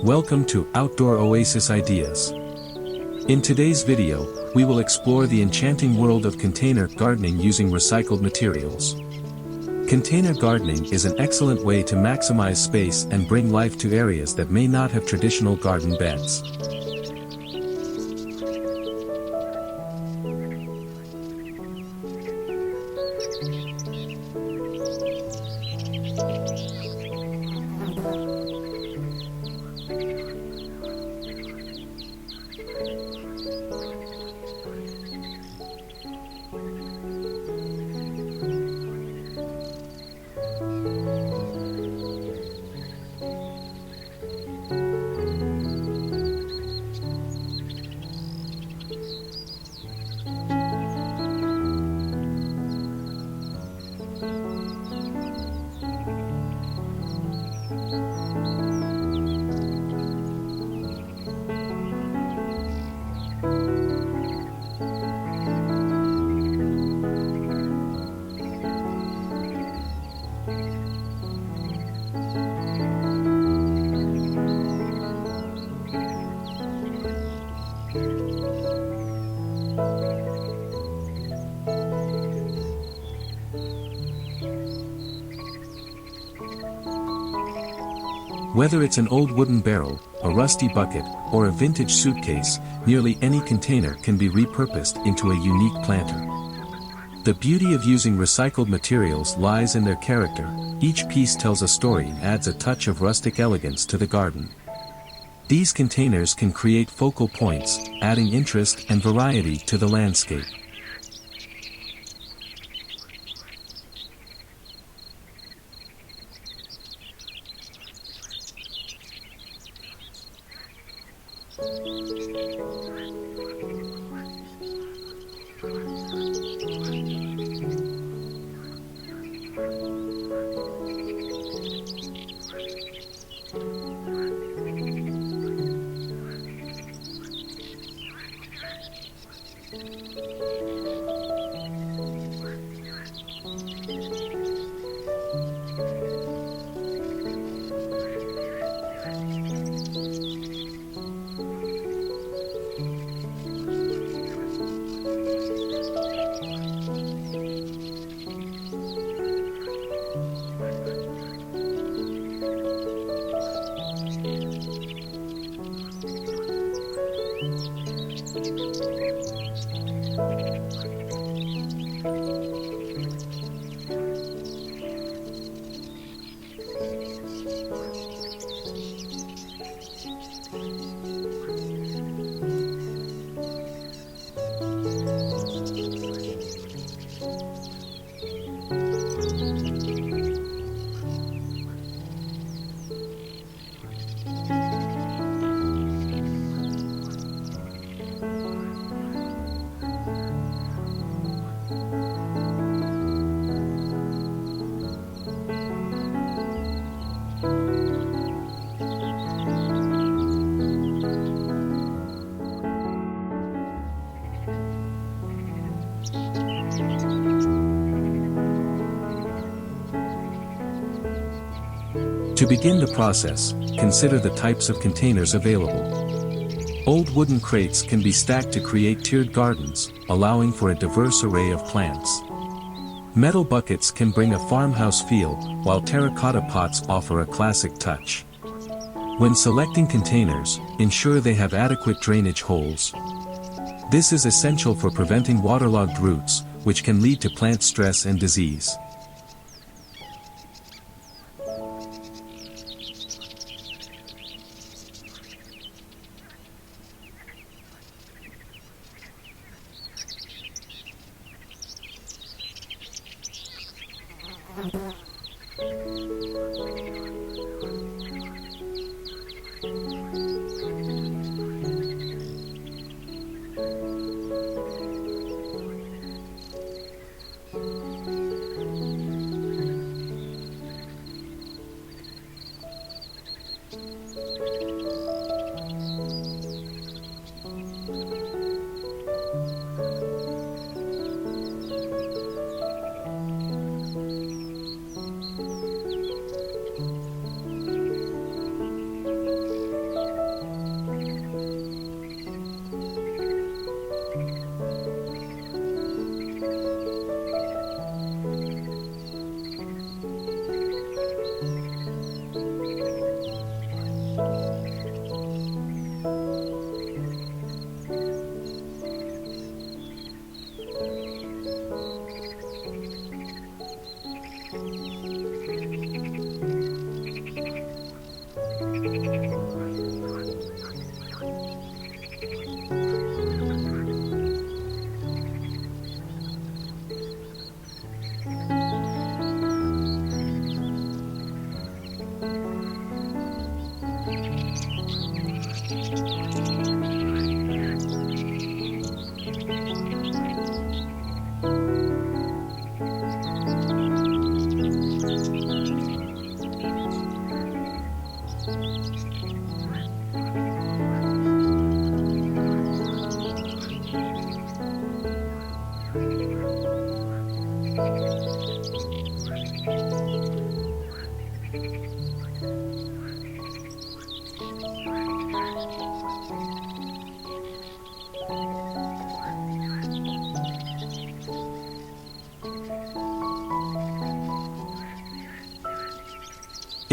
Welcome to Outdoor Oasis Ideas. In today's video, we will explore the enchanting world of container gardening using recycled materials. Container gardening is an excellent way to maximize space and bring life to areas that may not have traditional garden beds. Whether it's an old wooden barrel, a rusty bucket, or a vintage suitcase, nearly any container can be repurposed into a unique planter. The beauty of using recycled materials lies in their character. Each piece tells a story and adds a touch of rustic elegance to the garden. These containers can create focal points, adding interest and variety to the landscape. To begin the process, consider the types of containers available. Old wooden crates can be stacked to create tiered gardens, allowing for a diverse array of plants. Metal buckets can bring a farmhouse feel, while terracotta pots offer a classic touch. When selecting containers, ensure they have adequate drainage holes. This is essential for preventing waterlogged roots, which can lead to plant stress and disease.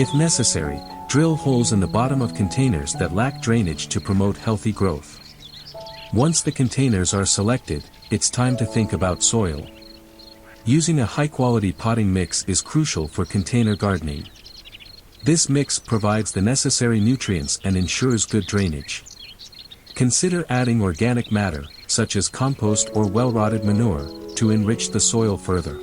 If necessary, drill holes in the bottom of containers that lack drainage to promote healthy growth. Once the containers are selected, it's time to think about soil. Using a high-quality potting mix is crucial for container gardening. This mix provides the necessary nutrients and ensures good drainage. Consider adding organic matter, such as compost or well-rotted manure, to enrich the soil further.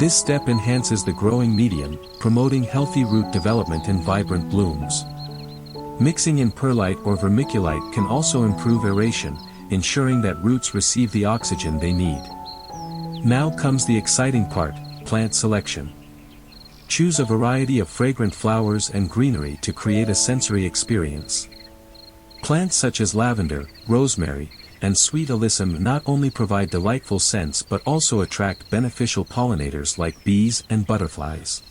This step enhances the growing medium, promoting healthy root development and vibrant blooms. Mixing in perlite or vermiculite can also improve aeration, ensuring that roots receive the oxygen they need. Now comes the exciting part, plant selection. Choose a variety of fragrant flowers and greenery to create a sensory experience. Plants such as lavender, rosemary, and sweet alyssum not only provide delightful scents but also attract beneficial pollinators like bees and butterflies.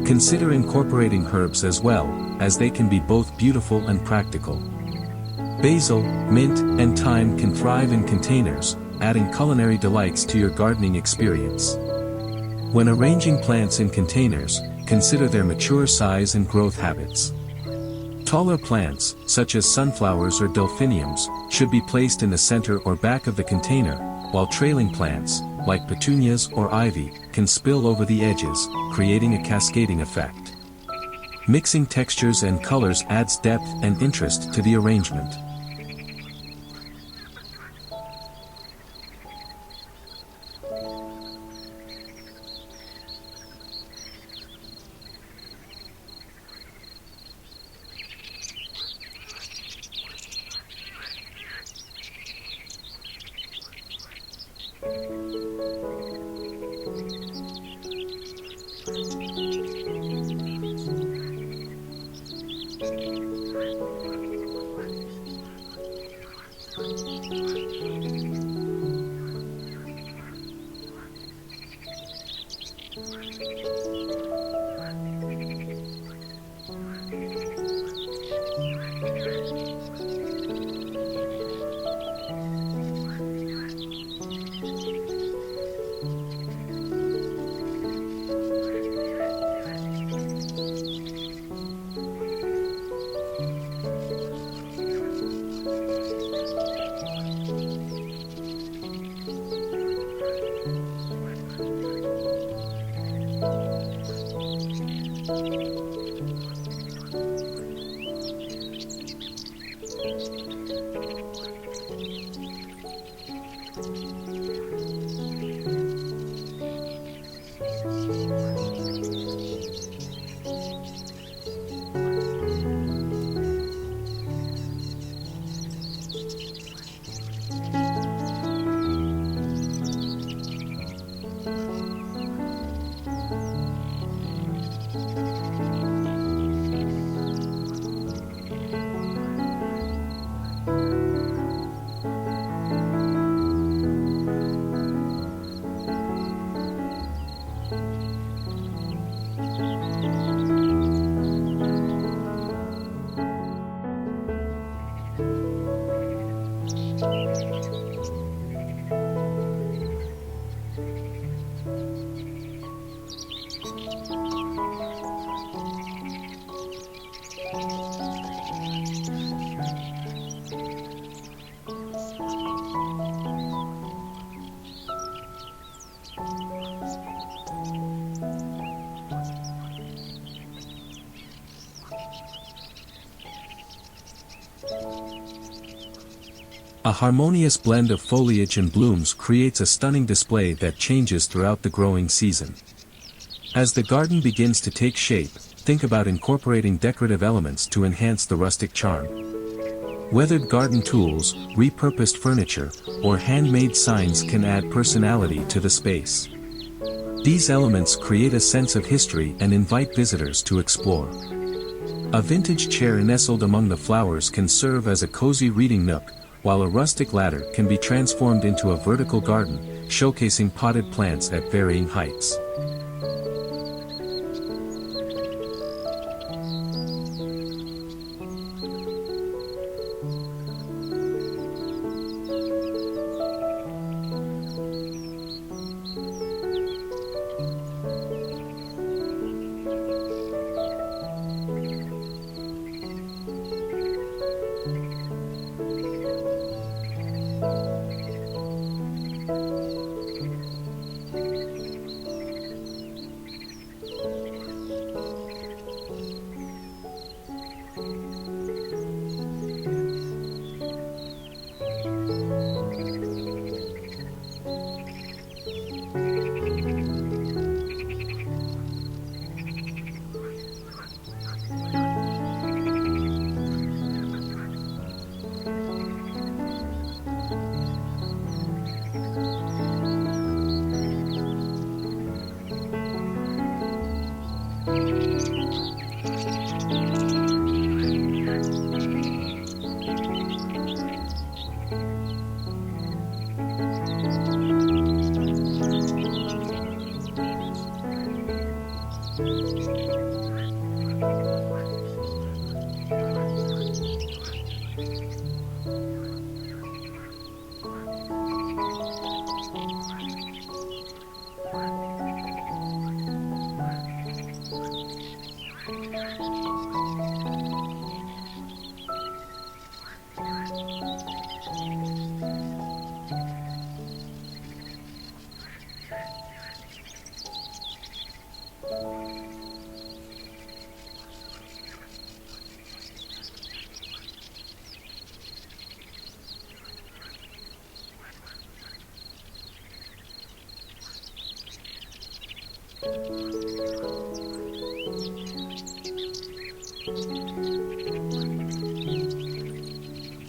Consider incorporating herbs as well, as they can be both beautiful and practical. Basil, mint, and thyme can thrive in containers, adding culinary delights to your gardening experience. When arranging plants in containers, consider their mature size and growth habits. Taller plants, such as sunflowers or delphiniums, should be placed in the center or back of the container, while trailing plants, like petunias or ivy, can spill over the edges, creating a cascading effect. Mixing textures and colors adds depth and interest to the arrangement. A harmonious blend of foliage and blooms creates a stunning display that changes throughout the growing season. As the garden begins to take shape, think about incorporating decorative elements to enhance the rustic charm. Weathered garden tools, repurposed furniture, or handmade signs can add personality to the space. These elements create a sense of history and invite visitors to explore. A vintage chair nestled among the flowers can serve as a cozy reading nook, while a rustic ladder can be transformed into a vertical garden, showcasing potted plants at varying heights.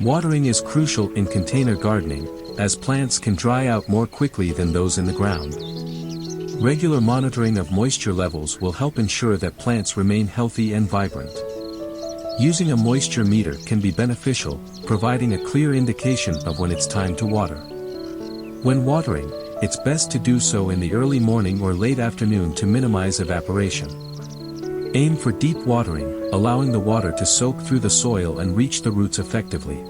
Watering is crucial in container gardening, as plants can dry out more quickly than those in the ground. Regular monitoring of moisture levels will help ensure that plants remain healthy and vibrant. Using a moisture meter can be beneficial, providing a clear indication of when it's time to water. When watering, it's best to do so in the early morning or late afternoon to minimize evaporation. Aim for deep watering, allowing the water to soak through the soil and reach the roots effectively.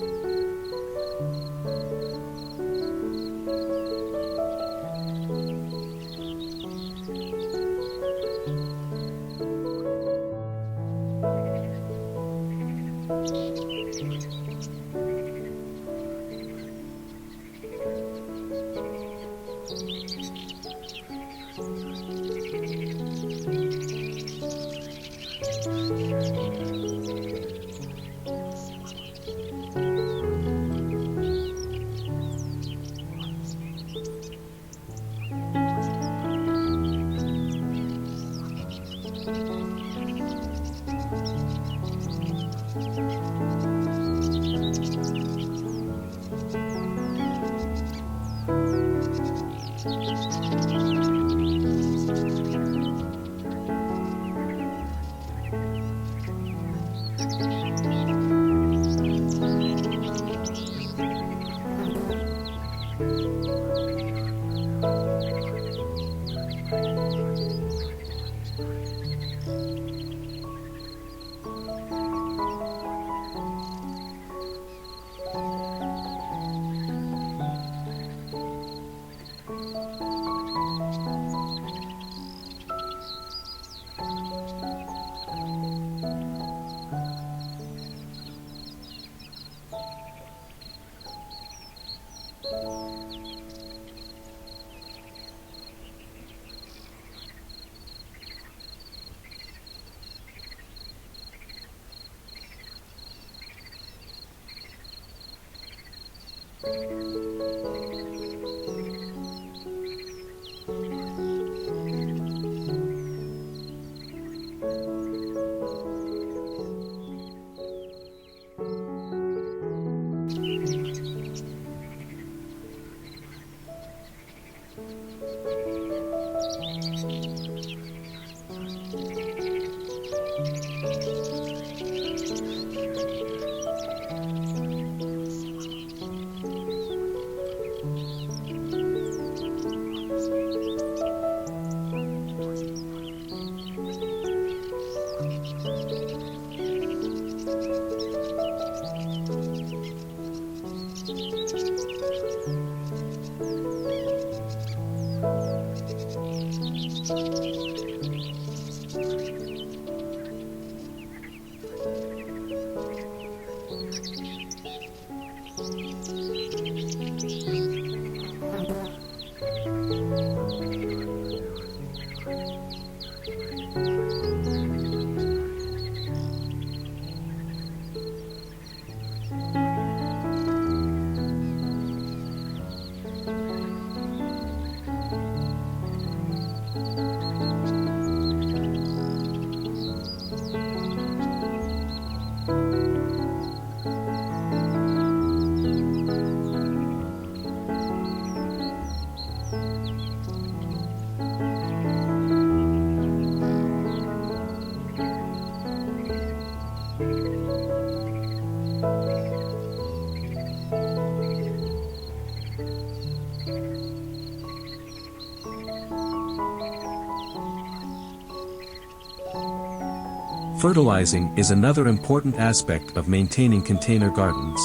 Fertilizing is another important aspect of maintaining container gardens.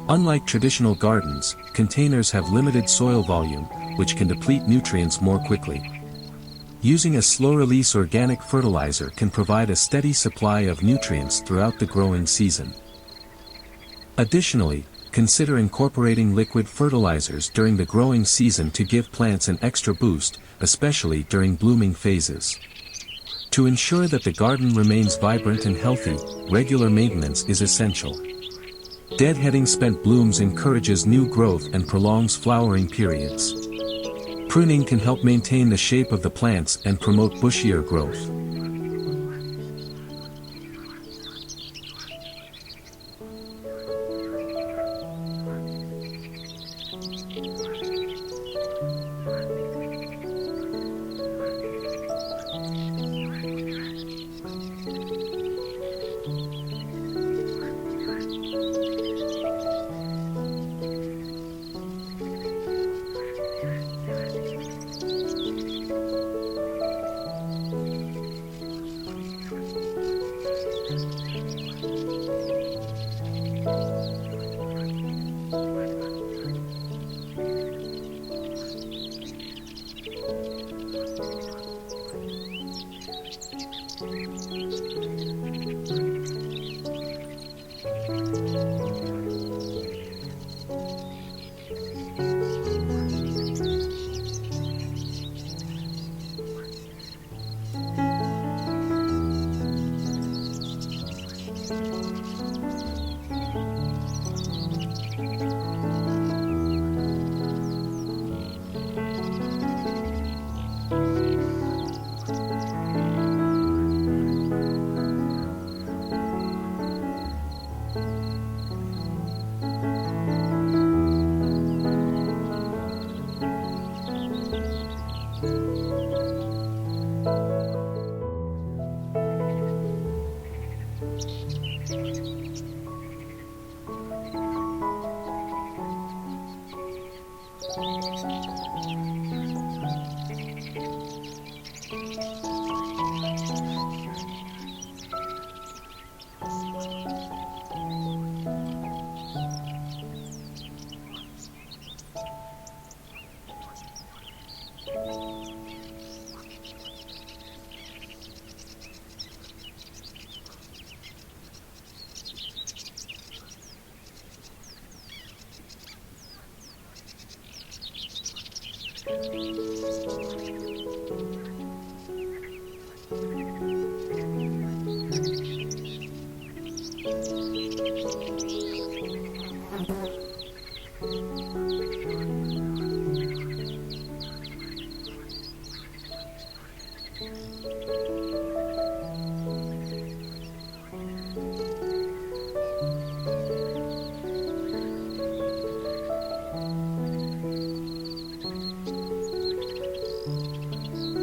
Unlike traditional gardens, containers have limited soil volume, which can deplete nutrients more quickly. Using a slow-release organic fertilizer can provide a steady supply of nutrients throughout the growing season. Additionally, consider incorporating liquid fertilizers during the growing season to give plants an extra boost, especially during blooming phases. To ensure that the garden remains vibrant and healthy, regular maintenance is essential. Deadheading spent blooms encourages new growth and prolongs flowering periods. Pruning can help maintain the shape of the plants and promote bushier growth.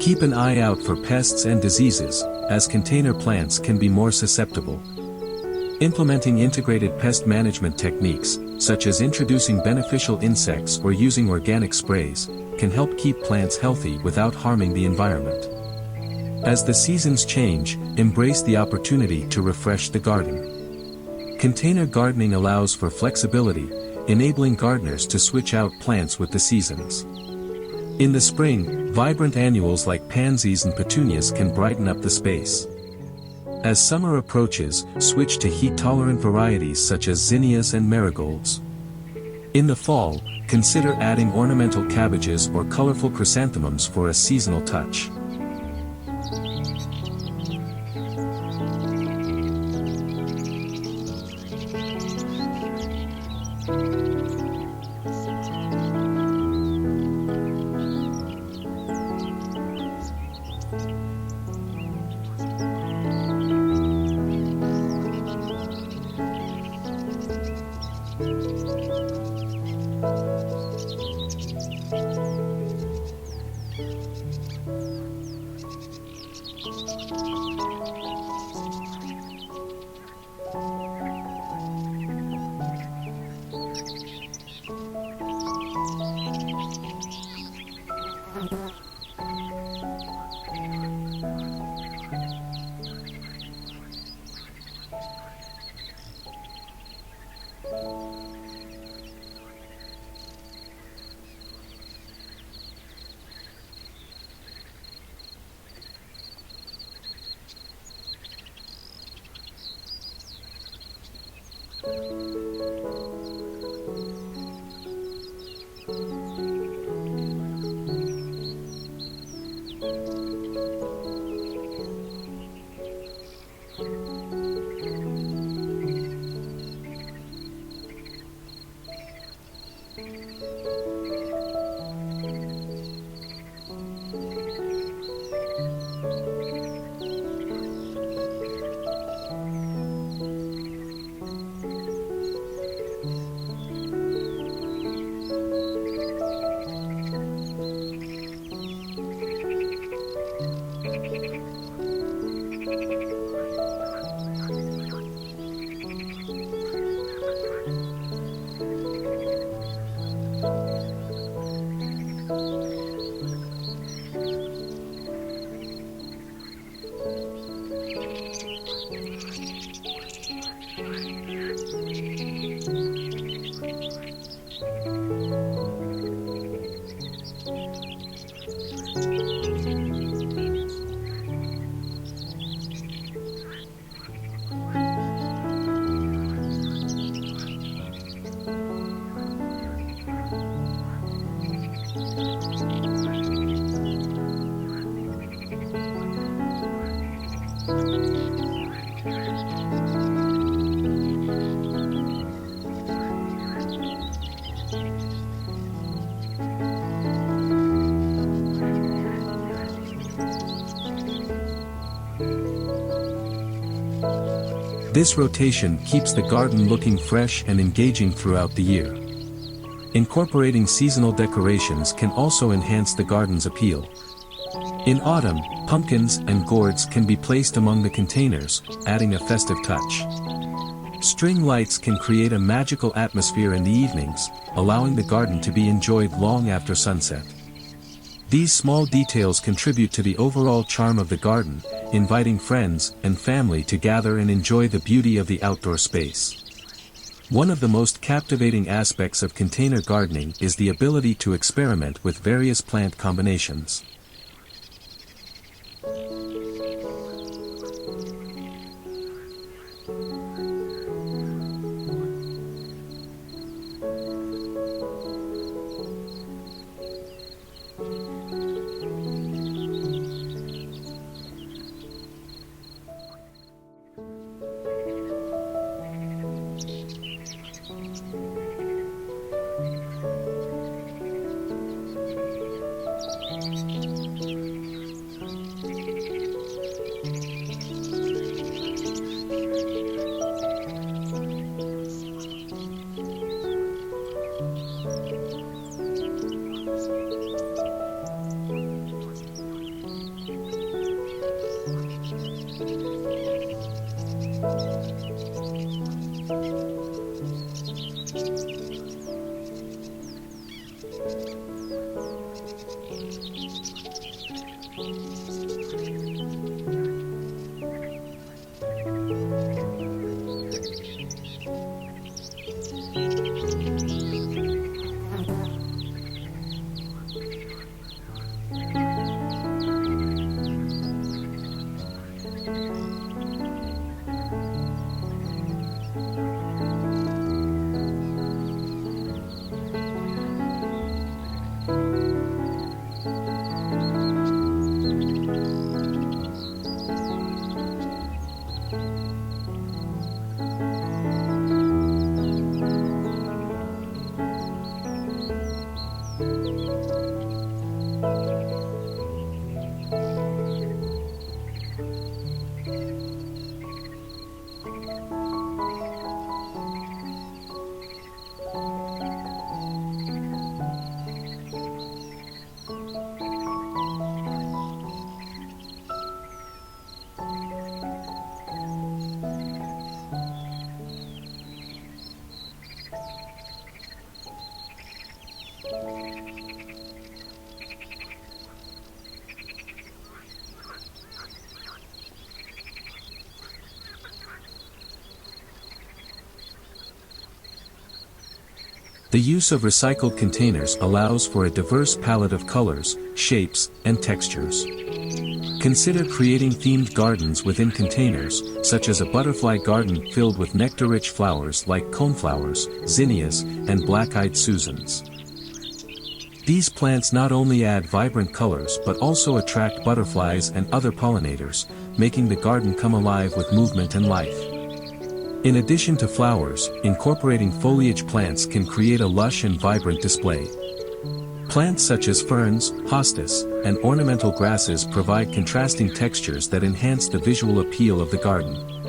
Keep an eye out for pests and diseases, as container plants can be more susceptible. Implementing integrated pest management techniques, such as introducing beneficial insects or using organic sprays, can help keep plants healthy without harming the environment. As the seasons change, embrace the opportunity to refresh the garden. Container gardening allows for flexibility, enabling gardeners to switch out plants with the seasons. In the spring, vibrant annuals like pansies and petunias can brighten up the space. As summer approaches, switch to heat-tolerant varieties such as zinnias and marigolds. In the fall, consider adding ornamental cabbages or colorful chrysanthemums for a seasonal touch. This rotation keeps the garden looking fresh and engaging throughout the year. Incorporating seasonal decorations can also enhance the garden's appeal. In autumn, pumpkins and gourds can be placed among the containers, adding a festive touch. String lights can create a magical atmosphere in the evenings, allowing the garden to be enjoyed long after sunset. These small details contribute to the overall charm of the garden, inviting friends and family to gather and enjoy the beauty of the outdoor space. One of the most captivating aspects of container gardening is the ability to experiment with various plant combinations. The use of recycled containers allows for a diverse palette of colors, shapes, and textures. Consider creating themed gardens within containers, such as a butterfly garden filled with nectar-rich flowers like coneflowers, zinnias, and black-eyed Susans. These plants not only add vibrant colors but also attract butterflies and other pollinators, making the garden come alive with movement and life. In addition to flowers, incorporating foliage plants can create a lush and vibrant display. Plants such as ferns, hostas, and ornamental grasses provide contrasting textures that enhance the visual appeal of the garden.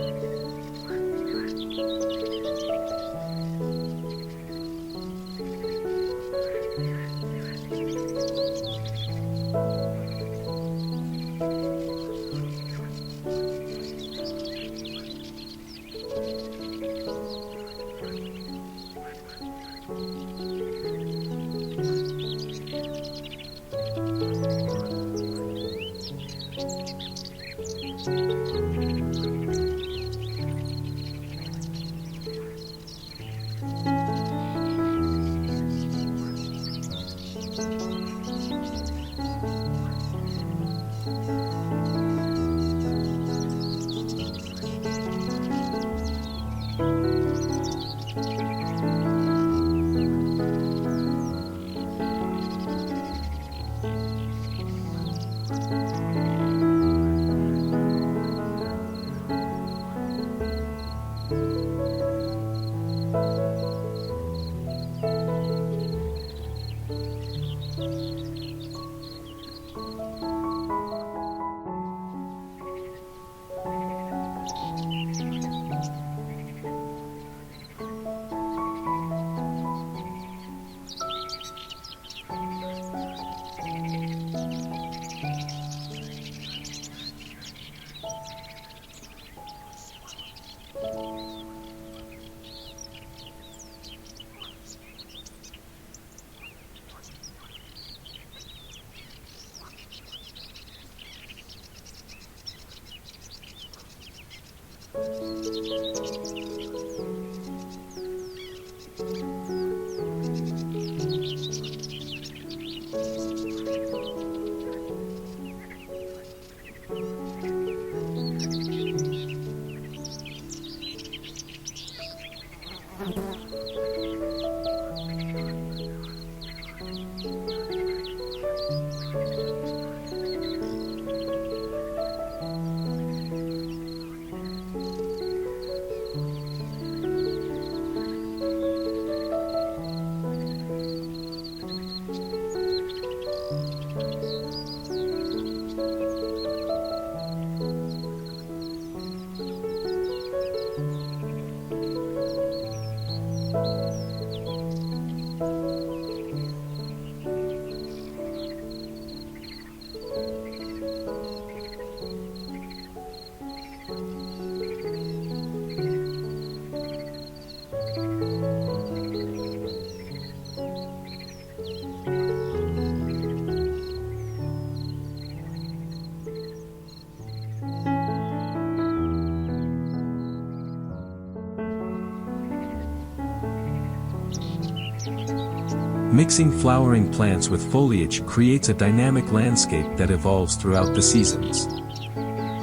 Mixing flowering plants with foliage creates a dynamic landscape that evolves throughout the seasons.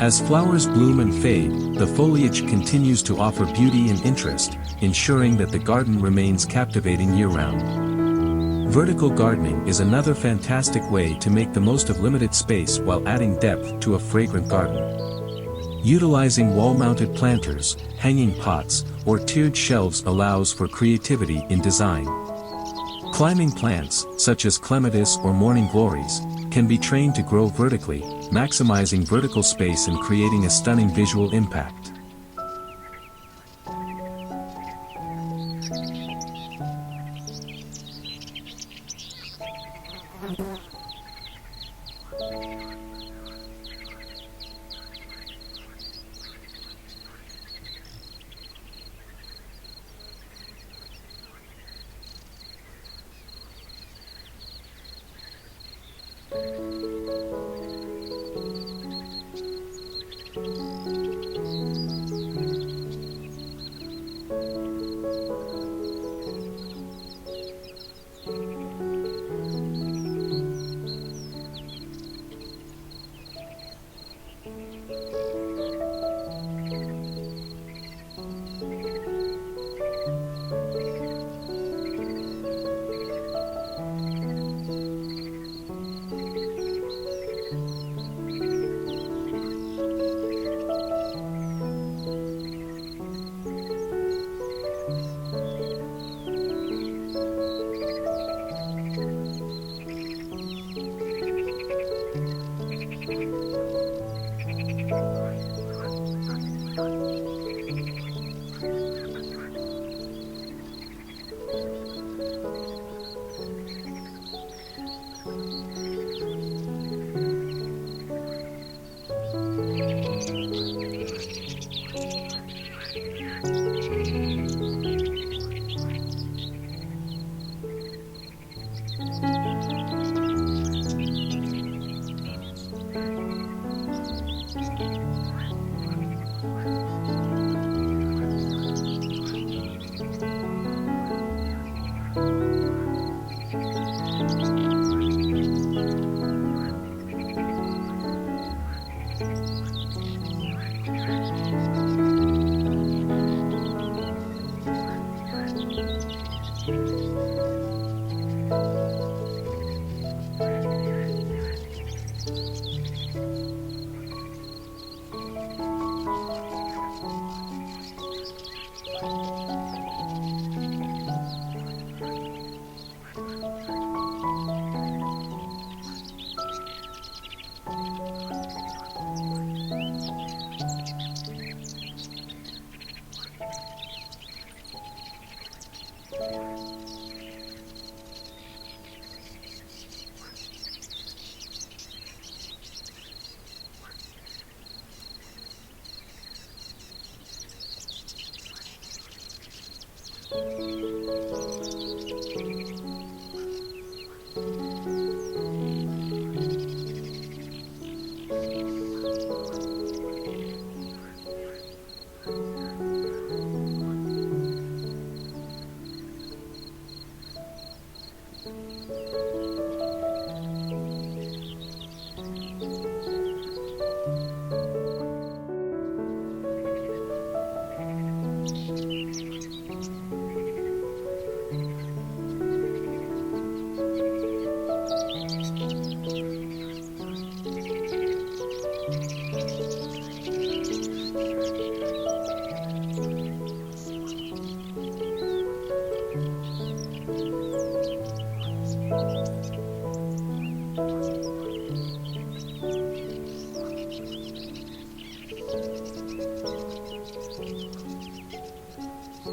As flowers bloom and fade, the foliage continues to offer beauty and interest, ensuring that the garden remains captivating year-round. Vertical gardening is another fantastic way to make the most of limited space while adding depth to a fragrant garden. Utilizing wall-mounted planters, hanging pots, or tiered shelves allows for creativity in design. Climbing plants, such as clematis or morning glories, can be trained to grow vertically, maximizing vertical space and creating a stunning visual impact.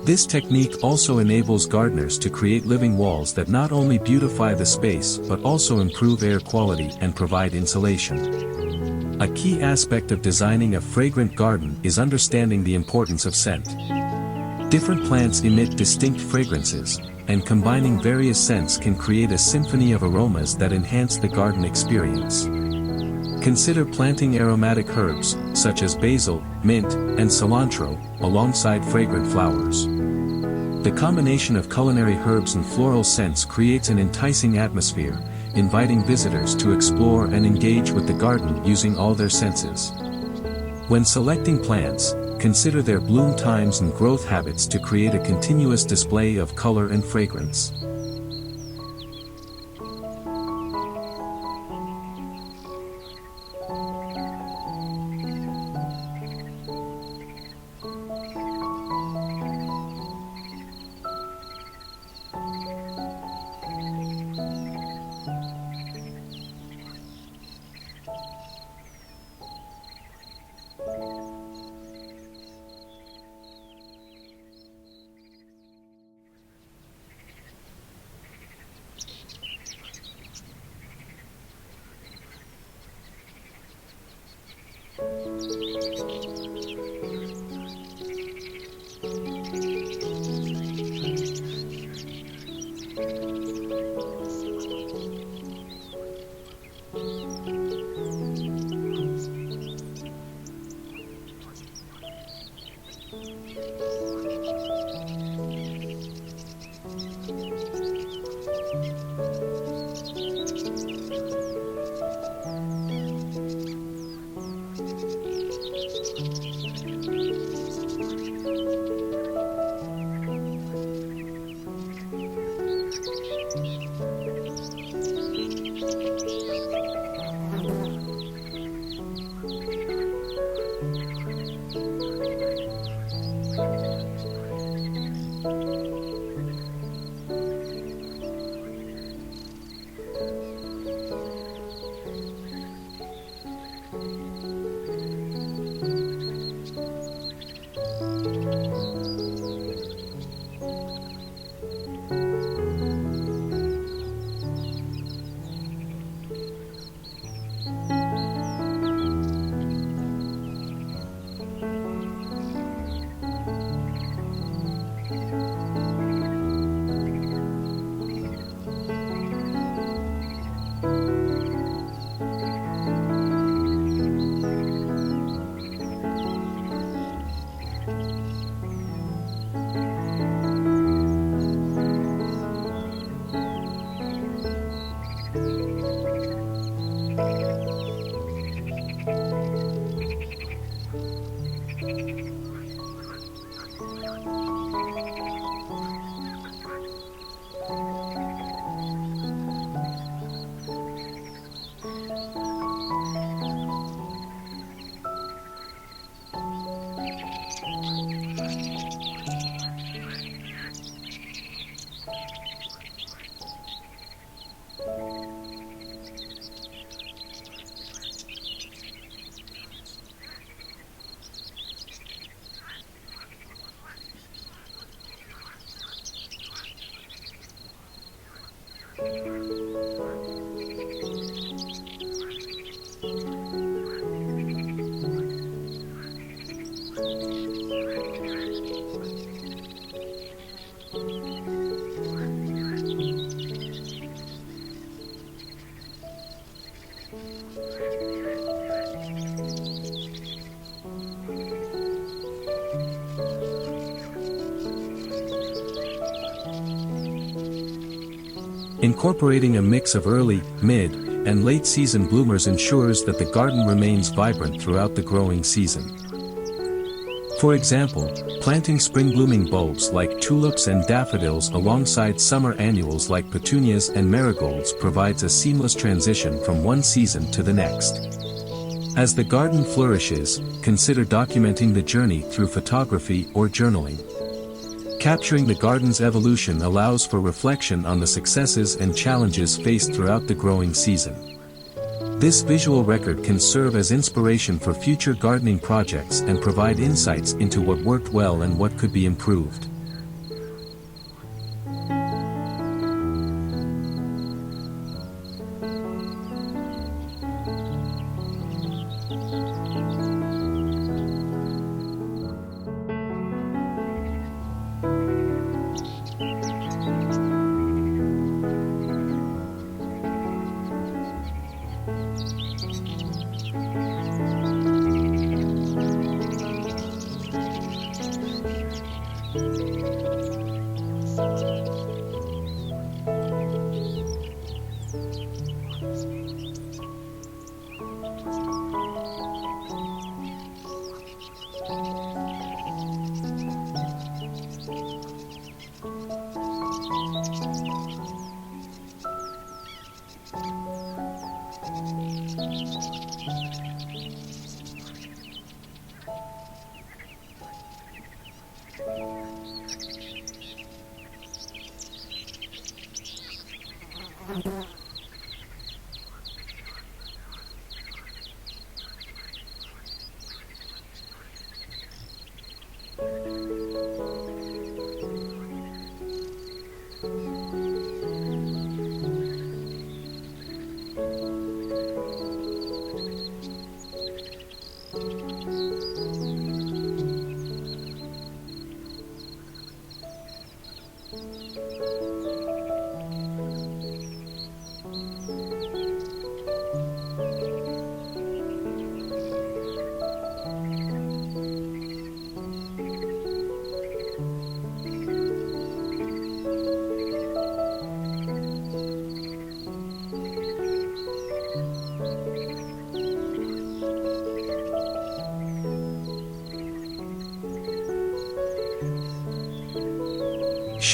This technique also enables gardeners to create living walls that not only beautify the space but also improve air quality and provide insulation. A key aspect of designing a fragrant garden is understanding the importance of scent. Different plants emit distinct fragrances, and combining various scents can create a symphony of aromas that enhance the garden experience. Consider planting aromatic herbs, such as basil, mint, and cilantro, alongside fragrant flowers. The combination of culinary herbs and floral scents creates an enticing atmosphere, inviting visitors to explore and engage with the garden using all their senses. When selecting plants, consider their bloom times and growth habits to create a continuous display of color and fragrance. Incorporating a mix of early, mid, and late-season bloomers ensures that the garden remains vibrant throughout the growing season. For example, planting spring-blooming bulbs like tulips and daffodils alongside summer annuals like petunias and marigolds provides a seamless transition from one season to the next. As the garden flourishes, consider documenting the journey through photography or journaling. Capturing the garden's evolution allows for reflection on the successes and challenges faced throughout the growing season. This visual record can serve as inspiration for future gardening projects and provide insights into what worked well and what could be improved.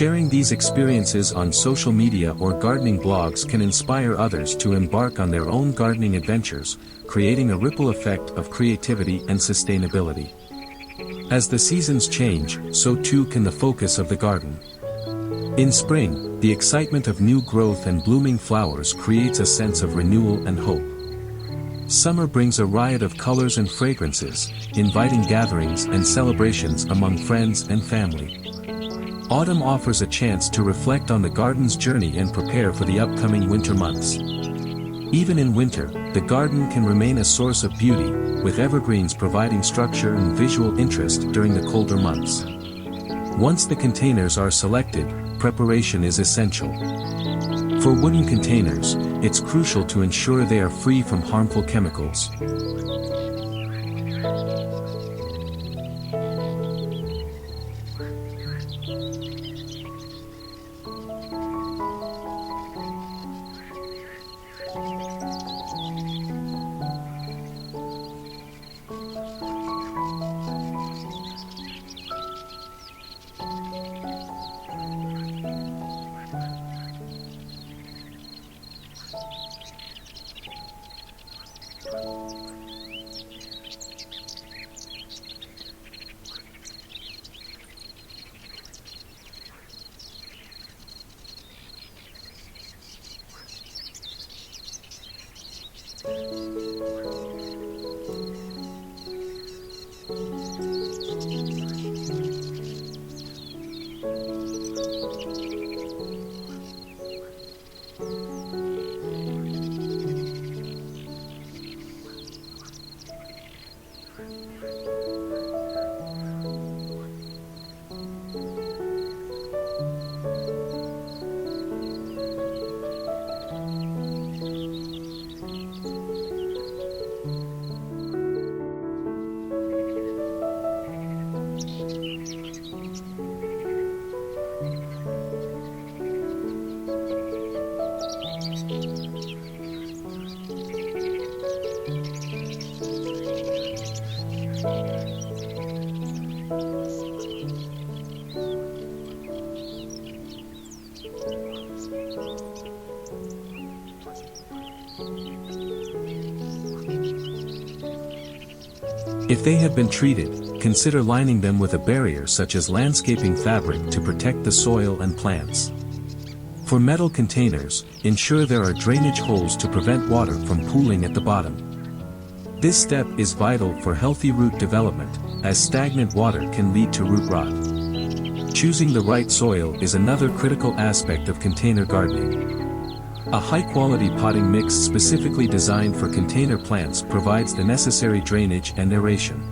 Sharing these experiences on social media or gardening blogs can inspire others to embark on their own gardening adventures, creating a ripple effect of creativity and sustainability. As the seasons change, so too can the focus of the garden. In spring, the excitement of new growth and blooming flowers creates a sense of renewal and hope. Summer brings a riot of colors and fragrances, inviting gatherings and celebrations among friends and family. Autumn offers a chance to reflect on the garden's journey and prepare for the upcoming winter months. Even in winter, the garden can remain a source of beauty, with evergreens providing structure and visual interest during the colder months. Once the containers are selected, preparation is essential. For wooden containers, it's crucial to ensure they are free from harmful chemicals. If they have been treated, consider lining them with a barrier such as landscaping fabric to protect the soil and plants. For metal containers, ensure there are drainage holes to prevent water from pooling at the bottom. This step is vital for healthy root development, as stagnant water can lead to root rot. Choosing the right soil is another critical aspect of container gardening. A high-quality potting mix specifically designed for container plants provides the necessary drainage and aeration.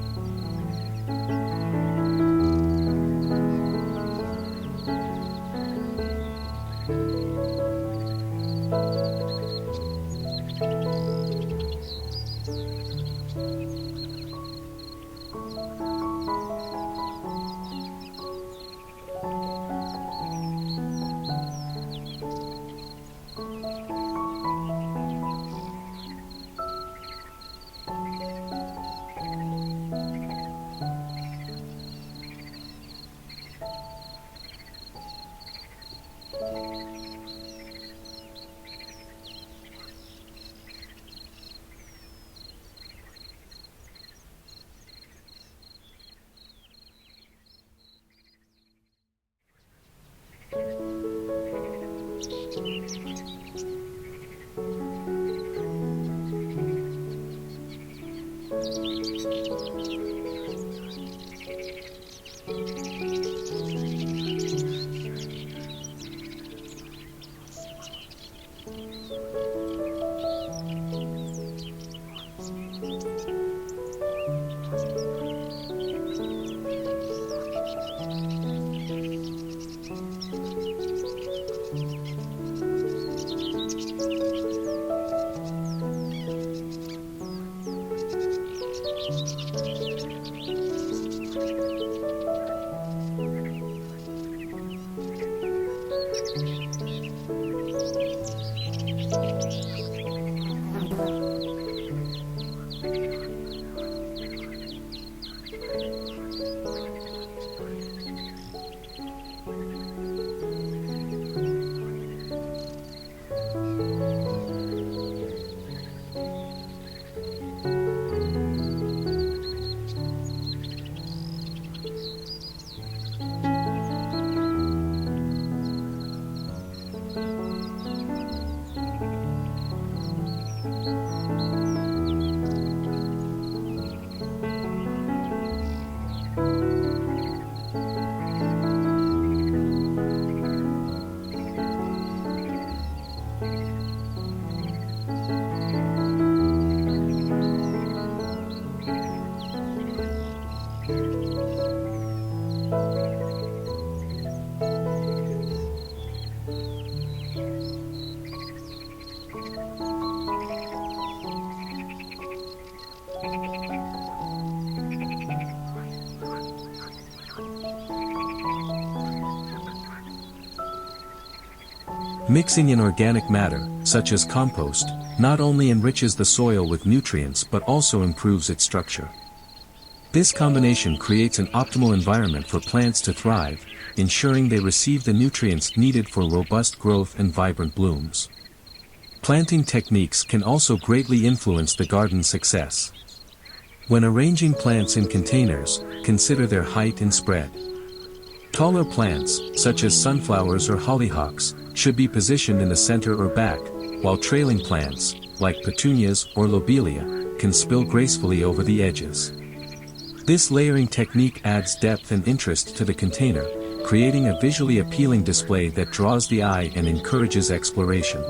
Mixing in organic matter, such as compost, not only enriches the soil with nutrients but also improves its structure. This combination creates an optimal environment for plants to thrive, ensuring they receive the nutrients needed for robust growth and vibrant blooms. Planting techniques can also greatly influence the garden's success. When arranging plants in containers, consider their height and spread. Taller plants, such as sunflowers or hollyhocks, should be positioned in the center or back, while trailing plants, like petunias or lobelia, can spill gracefully over the edges. This layering technique adds depth and interest to the container, creating a visually appealing display that draws the eye and encourages exploration.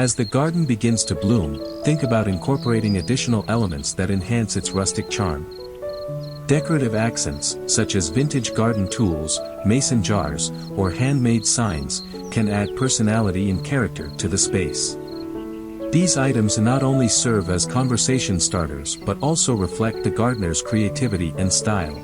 As the garden begins to bloom, think about incorporating additional elements that enhance its rustic charm. Decorative accents, such as vintage garden tools, mason jars, or handmade signs, can add personality and character to the space. These items not only serve as conversation starters but also reflect the gardener's creativity and style.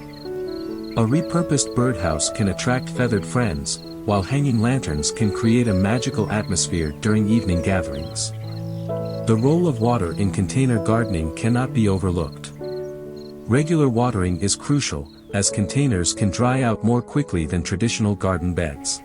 A repurposed birdhouse can attract feathered friends, while hanging lanterns can create a magical atmosphere during evening gatherings. The role of water in container gardening cannot be overlooked. Regular watering is crucial, as containers can dry out more quickly than traditional garden beds.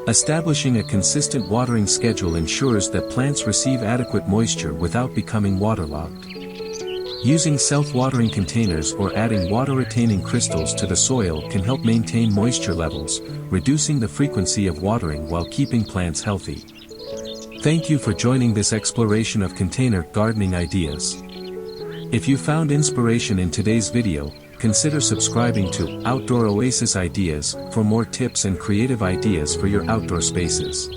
Establishing a consistent watering schedule ensures that plants receive adequate moisture without becoming waterlogged. Using self-watering containers or adding water-retaining crystals to the soil can help maintain moisture levels, reducing the frequency of watering while keeping plants healthy. Thank you for joining this exploration of container gardening ideas. If you found inspiration in today's video, consider subscribing to Outdoor Oasis Ideas for more tips and creative ideas for your outdoor spaces.